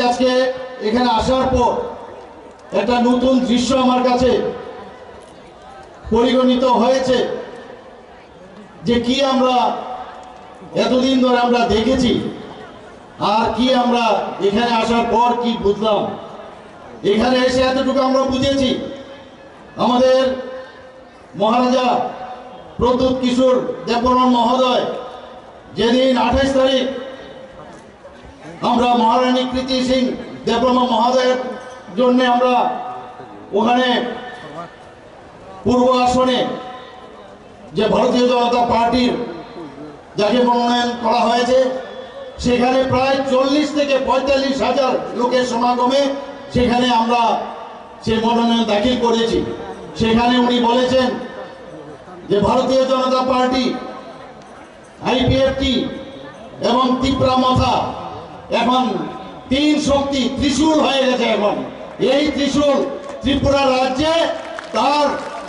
আজকে এখানে আসার পর একটা নতুন দৃশ্য আমার কাছে পরিগণিত হয়েছে যে কি আমরা এতদিন ধরে আমরা দেখেছি আর কি আমরা এখানে আসার পর কি বুঝলাম। এখানে এসে এতটুকু আমরা বুঝেছি, আমাদের মহারাজা প্রদ্যুৎ কিশোর দেববর্মন মহোদয় যেদিন 28 তারিখ আমরা মহারানী কৃতি সিং দেববর্মন মহোদয়ের জন্য আমরা ওখানে পূর্ব আসনে যে ভারতীয় জনতা পার্টির যাকে মনোনয়ন করা হয়েছে সেখানে প্রায় 40 থেকে 45 হাজার লোকের সমাগমে সেখানে আমরা সে মনোনয়ন দাখিল করেছি। সেখানে উনি বলেছেন যে ভারতীয় জনতা পার্টি, আইপিএফটি এবং ত্রিপুরা মথা এখন তিন শক্তি ত্রিশূল হয়ে গেছে। এখন এই ত্রিশূল ত্রিপুরা রাজ্যে তার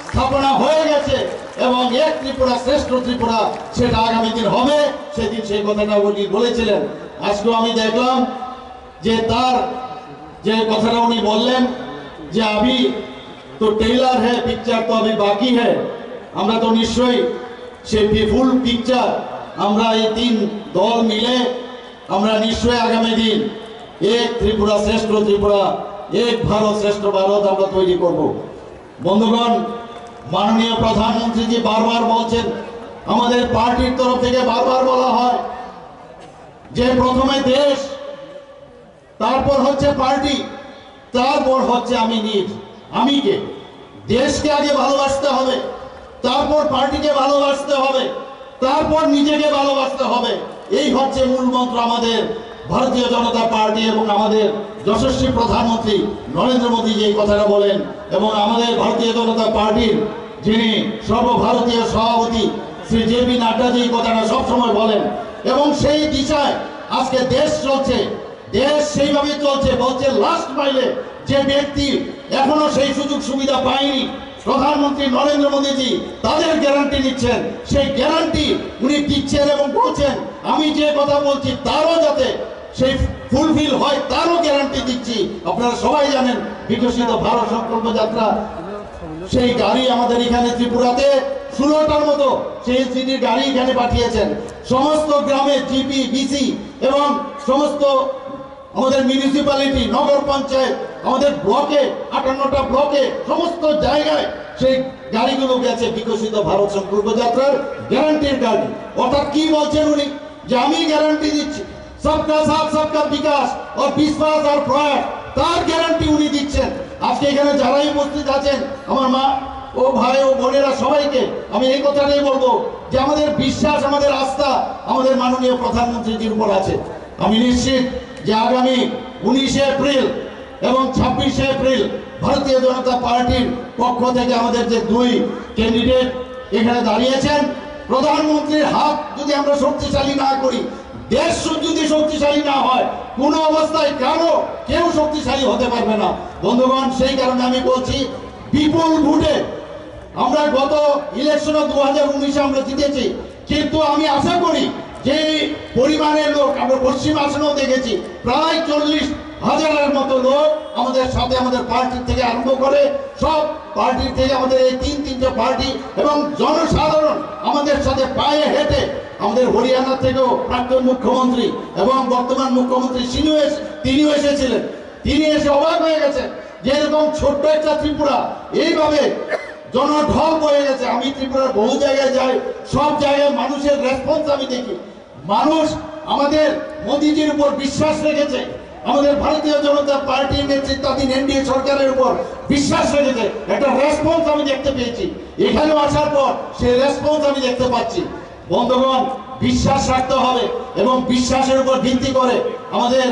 স্থাপনা হয়ে গেছে এবং এক ত্রিপুরা শ্রেষ্ঠ ত্রিপুরা সেটা আগামী দিন হবে। সেদিন সেই কথাটা উনি বলেছিলেন। আজকেও আমি দেখলাম যে তার যে কথাটা উনি বললেন যে अभी तो टेलर है, पिक्चर तो अभी बाकी है। আমরা তো নিশ্চয়ই সেই ফুল পিকচার আমরা এই তিন দল মিলে আমরা নিশ্চয়ই আগামী দিন এক ত্রিপুরা শ্রেষ্ঠ ত্রিপুরা, এক ভারত শ্রেষ্ঠ ভারত আমরা তৈরি করব। বন্ধুগণ, মাননীয় প্রধানমন্ত্রীজি বারবার বলছেন, আমাদের পার্টির তরফ থেকে বারবার বলা হয় যে প্রথমে দেশ, তারপর হচ্ছে পার্টি, তারপর হচ্ছে আমি নিজ। আমি কে? দেশকে আগে ভালোবাসতে হবে, তারপর পার্টিকে ভালোবাসতে হবে, তারপর নিজেকে ভালোবাসতে হবে। এই হচ্ছে মূল মন্ত্র আমাদের ভারতীয় জনতা পার্টি এবং আমাদের যশস্বী প্রধানমন্ত্রী নরেন্দ্র মোদী যে কথাটা বলেন এবং আমাদের ভারতীয় জনতা পার্টির যিনি সর্বভারতীয় সভাপতি শ্রী জে.পি. নাড্ডাজি এই কথাটা সবসময় বলেন এবং সেই দিশায় আজকে দেশ চলছে। দেশ সেইভাবে চলছে। বলছে লাস্ট মাইলে যে ব্যক্তি এখনো সেই সুযোগ সুবিধা পায়নি, প্রধানমন্ত্রী নরেন্দ্র মোদীজি তাদের গ্যারান্টি নিচ্ছেন। সেই গ্যারান্টি উনি দিচ্ছেন এবং বলছেন আমি যে কথা বলছি তারও যাতে সেই ফুলফিল হয় তারও গ্যারান্টি দিচ্ছি। আপনারা সবাই জানেন বিকশিত ভারত সংকল্প যাত্রা, সেই গাড়ি আমাদের এখানে ত্রিপুরাতে 16টার মতো সেই সিটির গাড়ি এখানে পাঠিয়েছেন। সমস্ত গ্রামে জিপি, বিসি এবং সমস্ত আমাদের মিউনিসিপ্যালিটি, নগর পঞ্চায়েত, আমাদের ব্লকে 58টা ব্লকে সমস্ত জায়গায় সেই গাড়িগুলো গেছে বিকশিত ভারত সংকল্প যাত্রার গ্যারান্টির গাড়ি। অর্থাৎ কি বলছেন উনি যে আমি গ্যারান্টি দিচ্ছি সবকা সাথ সবকা বিকাশ ও বিশ্বাস আর প্রয়াস, তার গ্যারান্টি উনি দিচ্ছেন। আজকে এখানে যারাই উপস্থিত আছেন আমার মা ও ভাই ও বোনেরা সবাইকে আমি এই কথাটাই বলবো যে আমাদের বিশ্বাস, আমাদের আস্থা আমাদের মাননীয় প্রধানমন্ত্রীজির উপর আছে। আমি নিশ্চিত যে আগামী 19শে এপ্রিল এবং 26শে এপ্রিল ভারতীয় জনতা পার্টির পক্ষ থেকে আমাদের যে দুই ক্যান্ডিডেট এখানে দাঁড়িয়েছেন, প্রধানমন্ত্রীর হাত যদি আমরা শক্তিশালী না করি, দেশ যদি শক্তিশালী না হয়, কোনো অবস্থায় কেউ শক্তিশালী হতে পারবে না। বন্ধুগণ, সেই কারণে আমি বলছি বিপুল ভোটে আমরা গত ইলেকশনে 2019-এ আমরা জিতেছি, কিন্তু আমি আশা করি যে পরিমাণের লোক আমরা পশ্চিম আসনেও দেখেছি প্রায় 40,000-এর মতো লোক আমাদের সাথে, আমাদের পার্টি থেকে আরম্ভ করে সব পার্টি থেকে আমাদের এই তিনটে পার্টি এবং জনসাধারণ আমাদের সাথে পায়ে হেঁটে, আমাদের হরিয়ানা থেকেও প্রাক্তন মুখ্যমন্ত্রী এবং বর্তমান মুখ্যমন্ত্রী তিনিও এসেছিলেন। তিনি এসে অবাক হয়ে গেছেন যে এরকম ছোট্ট একটা ত্রিপুরা এইভাবে জনঢল বয়ে গেছে। আমি ত্রিপুরার বহু জায়গায় যাই, সব জায়গায় মানুষের রেসপন্স আমি দেখি। মানুষ আমাদের মোদীজির উপর বিশ্বাস রেখেছে, আমাদের ভারতীয় জনতা পার্টির নেতৃত্বাধীন এনডিএ সরকারের উপর বিশ্বাস রেখেছে। একটা রেসপন্স আমি দেখতে পেয়েছি। এখানেও আসার পর সেই রেসপন্স আমি দেখতে পাচ্ছি। বন্ধুগণ, বিশ্বাস রাখতে হবে এবং বিশ্বাসের উপর ভিত্তি করে আমাদের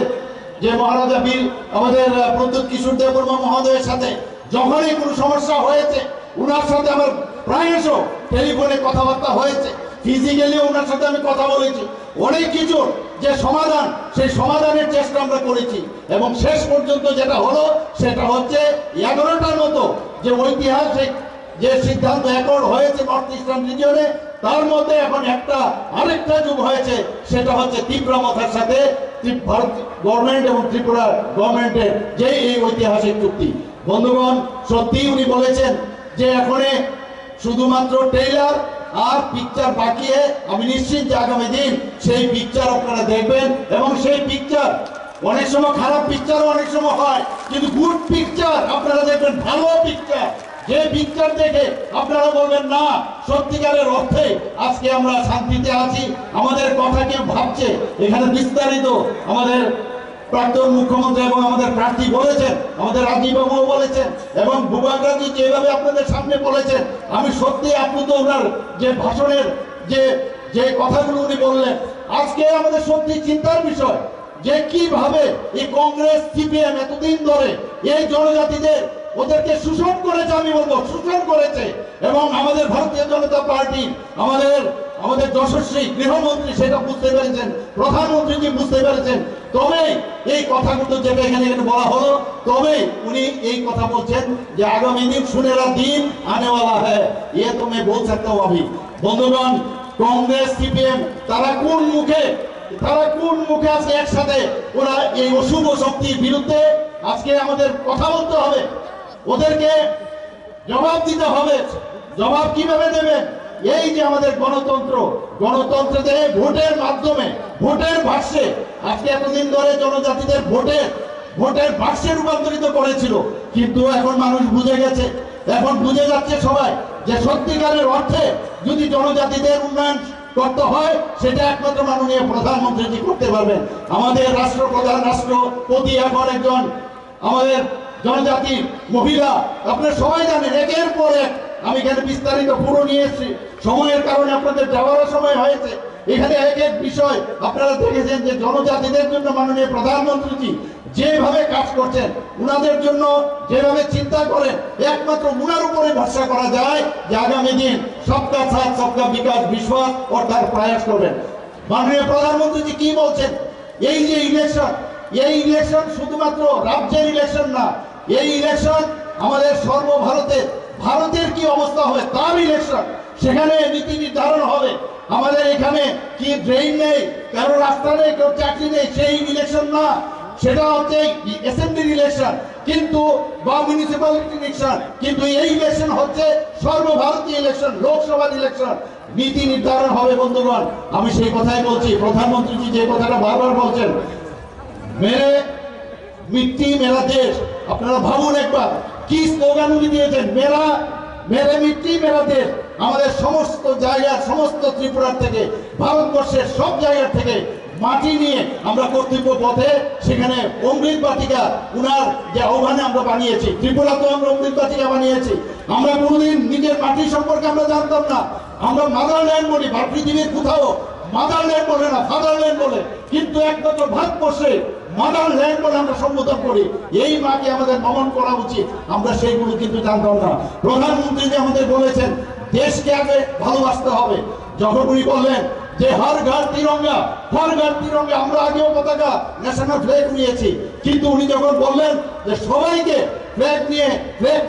যে মহারাজা বীর আমাদের প্রদ্যুৎ কিশোর দেববর্মা মহোদয়ের সাথে যখনই কোনো সমস্যা হয়েছে উনার সাথে আমার প্রায়শ টেলিফোনে কথাবার্তা হয়েছে, ফিজিক্যালি ওনার সাথে আমি কথা বলেছি। অনেক কিছু যে সমাধান, সেই সমাধানের চেষ্টা আমরা করেছি এবং শেষ পর্যন্ত যেটা হলো সেটা হচ্ছে 11টার মতো যে ঐতিহাসিক যে সিদ্ধান্ত অ্যাকর্ড হয়েছে নর্থ ইস্টার্ন রিজিয়নে, তার মধ্যে এখন আরেকটা যুগ হয়েছে, সেটা হচ্ছে ত্রিপুরা মথার সাথে ভারত গভর্নমেন্ট এবং ত্রিপুরা গভর্নমেন্টের যে এই ঐতিহাসিক চুক্তি। বন্ধুগণ, সত্যি উনি বলেছেন যে এখন শুধুমাত্র ট্রেইলার আর পিকচার বাকি। আমি নিশ্চিত যে আগামী দিন সেই পিকচার আপনারা দেখবেন এবং সেই পিকচার অনেক সময় খারাপ পিকচারও অনেক সময় হয়, কিন্তু গুড পিকচার আপনারা দেখবেন, ভালো পিকচার, যে পিকচার দেখে আপনারা বলবেন না সত্যিকারের অর্থে আজকে আমরা শান্তিতে আছি, আমাদের কথা কেউ ভাবছে। এখানে বিস্তারিত আমাদের প্রাক্তন মুখ্যমন্ত্রী এবং আমাদের প্রার্থী বলেছেন, আমাদের রাজীব বাবুও বলেছেন এবং ভূপালজি যেভাবে আপনাদের সামনে বলেছেন, আমি সত্যি আপ্লুত ওনার যে ভাষণের যে কথাগুলো উনি বললেন। আজকে আমাদের সত্যি চিন্তার বিষয় যে কিভাবে এই কংগ্রেস সিপিএম এতদিন ধরে এই জনজাতিদের ওদেরকে শোষণ করেছে, আমি বলবো শোষণ করেছে। এবং আমাদের ভারতীয় জনতা পার্টি আমাদের যশস্বী গৃহমন্ত্রী সেটা বুঝতে পেরেছেন, প্রধানমন্ত্রী বুঝতে পেরেছেন। তবে এই কথাগুলো যেটা এখানে বলা হলো, তবে উনি এই কথা বলছেন যে আগামী দিন সুনেরা দিন আনেওয়ালা হ্যায়, ये तो मैं बोल सकता हूं अभी। বন্ধুগণ, কংগ্রেস সিপিএম তারা কোন মুখে আজকে একসাথে ওরা এই অশুভ শক্তির বিরুদ্ধে আজকে আমাদের কথা বলতে হবে, ওদেরকে জবাব দিতে হবে। জবাব কিভাবে দেবেন? এই যে আমাদের গণতন্ত্রে ভোটের মাধ্যমে, ভোটের ভাষ্যে, আজকে এতদিন ধরে জনজাতিদের ভোটের ভাষ্যে রূপান্তরিত করেছিল, কিন্তু এখন মানুষ বুঝে গেছে, এখন বুঝে যাচ্ছে সবাই যে সত্যিকারের অর্থে যদি জনজাতিদের উন্নয়ন করতে হয় সেটা একমাত্র মাননীয় প্রধানমন্ত্রী করতে পারবেন। আমাদের রাষ্ট্রপ্রধান, রাষ্ট্রপতি এখন একজন আমাদের জনজাতির মহিলা। আপনারা সবাই জানেন, একের পর এক আমি এখানে বিস্তারিত পুরো নিয়ে এসেছি, সময়ের কারণে আপনাদের যাওয়ার সময় হয়েছে। এখানে এক এক বিষয় আপনারা দেখেছেন যে জনজাতিদের জন্য মাননীয় প্রধানমন্ত্রী যেভাবে কাজ করছেন, উনাদের জন্য যেভাবে চিন্তা করেন, একমাত্র উনার উপরে ভরসা করা যায় যে আগামী দিন সবকা সাথ সবকা বিকাশ বিশ্বাস অর্থাৎ প্রয়াস করবেন। মাননীয় প্রধানমন্ত্রী কি বলছেন? এই যে ইলেকশন শুধুমাত্র রাজ্যের ইলেকশন না, এই ইলেকশন আমাদের ভারতের কি অবস্থা হবে তার ইলেকশন। সেখানে নীতি নির্ধারণ হবে। আমাদের এখানে কি ড্রেন নেই, কারো রাস্তা নেই, কেউ চাকরি নেই, সেই ইলেকশন না, সেটা হচ্ছে অ্যাসেম্বলি ইলেকশন কিন্তু বা মিউনিসিপ্যালিটি ইলেকশন। কিন্তু এই ইলেকশন হচ্ছে সর্বভারতীয় ইলেকশন, লোকসভার ইলেকশন। নীতি নির্ধারণ হবে। বন্ধুগণ, আমি সেই কথাই বলছি, প্রধানমন্ত্রী যে কথাটা বারবার বলছেন, মেরে মিট্টি মেরা দেশ। আপনারা ভাবুন একবার কি স্লোগান উনি দিয়েছেন, মেরে মিট্টি মেরা দেশ। আমাদের সমস্ত জায়গার, সমস্ত ত্রিপুরার থেকে, ভারতবর্ষের সব জায়গার থেকে মাটি নিয়ে আমরা কর্তব্য পথে সেখানে অমৃত বাটিকা উনার যে আহ্বানে আমরা বানিয়েছি, ত্রিপুরাতেও আমরা অমৃত বাটিকা বানিয়েছি। আমরা কোনোদিন নিজের মাটি সম্পর্কে আমরা জানতাম না, আমরা মাদারল্যান্ড বলি, পৃথিবীর কোথাও মাদারল্যান্ড বলে না, ফাদারল্যান্ড বলে, কিন্তু একমাত্র ভারতবর্ষে মাদারল্যান্ড বলে আমরা সম্বোধন করি। এই মাকে আমাদের নমন করা উচিত, আমরা সেইগুলো কিন্তু জানতাম না। প্রধানমন্ত্রী যে আমাদের বলেছেন দেশকে আগে ভালোবাসতে হবে, যখন উনি বললেন যে হর ঘর তিরঙ্গা, আমরা আগেও পতাকা ন্যাশনাল ফ্ল্যাগ নিয়েছি, কিন্তু উনি যখন বললেন যে সবাইকে ফ্ল্যাগ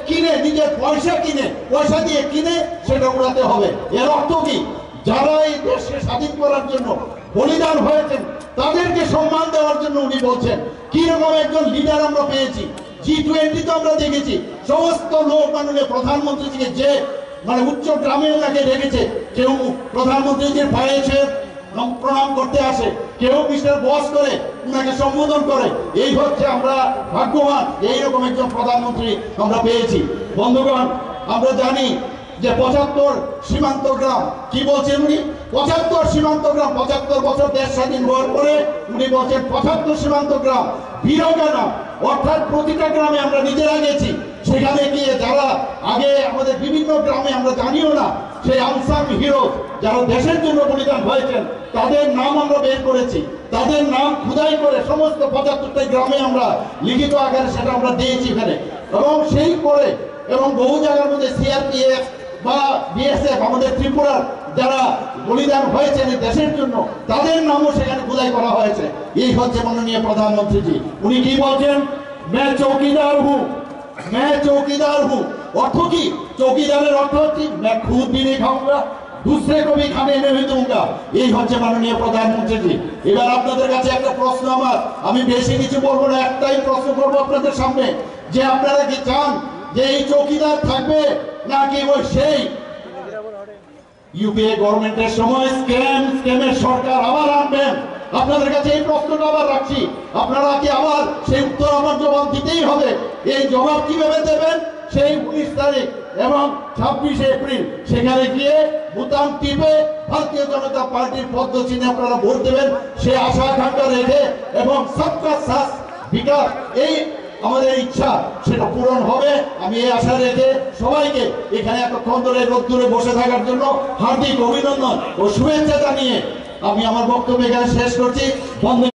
কিনে, নিজের পয়সা দিয়ে কিনে সেটা উড়াতে হবে, এর অর্থ কি? যারা এই দেশকে স্বাধীন করার জন্য বলিদান হয়েছেন তাদেরকে সম্মান দেওয়ার জন্য উনি বলছেন। কিরকম একজন লিডার আমরা পেয়েছি, G20 তো আমরা দেখেছি, সমস্ত লোক মাননীয় প্রধানমন্ত্রীকে যে উচ্চ গ্রামে ওনাকে দেখেছে, কেউ প্রধানমন্ত্রীদের পায়ে প্রণাম করতে আসে, কেউ মিস্টার বস করে ওনাকে সম্বোধন করে। এই হচ্ছে আমরা ভাগ্যবান, এইরকম একজন প্রধানমন্ত্রী আমরা পেয়েছি। বন্ধুগণ, আমরা জানি যে 75 সীমান্ত গ্রাম, কি বলছেন উনি? 75 সীমান্ত গ্রাম, 75 বছর দেশ স্বাধীন হওয়ার পরে উনি বলছেন 75 সীমান্ত গ্রাম বীরগানা, অর্থাৎ প্রতিটা গ্রামে আমরা নিজেরা গেছি, সেখানে গিয়ে যারা আগে আমাদের বিভিন্ন গ্রামে আমরা জানিও না, সেই আনসার হিরো যারা দেশের জন্য বলিদান হয়েছেন তাদের নাম আমরা বের করেছি, তাদের নাম খোদাই করে সমস্ত 75টা গ্রামে আমরা লিখিত আকারে সেটা আমরা দিয়েছি এখানে। এবং সেই করে এবং বহু জায়গার মধ্যে CRPF বা BSF আমাদের ত্রিপুরার যারা বলিদান হয়েছেন এই দেশের জন্য তাদের নামও সেখানে খোদাই করা হয়েছে। এই হচ্ছে মাননীয় প্রধানমন্ত্রীজি। উনি কি বলছেন? मैं चौकीदार हूं। অর্থ কি? চৌকিদারের অর্থ হচ্ছে मैं खुद भी नहीं खाऊंगा, दूसरे को भी खाने नहीं दूंगा। এই হচ্ছে মাননীয় প্রধানমন্ত্রী। এবার আপনাদের কাছে একটা প্রশ্ন আমার, আমি বেশি কিছু বলবো না, একটাই প্রশ্ন করব আপনাদের সামনে, যে আপনারা কি চান যে এই চৌকিদার থাকবে নাকি ওই সেই ইউপিএ গভর্নমেন্টের সময় স্ক্যামের সরকার আবার আনবেন? আপনাদের কাছে এই প্রশ্নটা আবার রাখছি, আপনারা কি আবার সেই উত্তর আমার জবাব দিতেই হবে? এই জবাব কিভাবে দেবেন? সেই 19 তারিখ এবং 26 এপ্রিল সেখানে গিয়ে বুতাম টিপে ভারতীয় জনতা পার্টির পদ্ম চিহ্নে আপনারা ভোট দেবেন, সে আশা আকাঙ্ক্ষা রেখে, এবং সবকা সাথ বিকাশ এই আমাদের ইচ্ছা সেটা পূরণ হবে। আমি এই আশা রেখে সবাইকে এখানে এতক্ষণ ধরে রোদ্দুরে বসে থাকার জন্য হার্দিক অভিনন্দন ও শুভেচ্ছা জানিয়ে আমি আমার বক্তব্য এখানে শেষ করছি।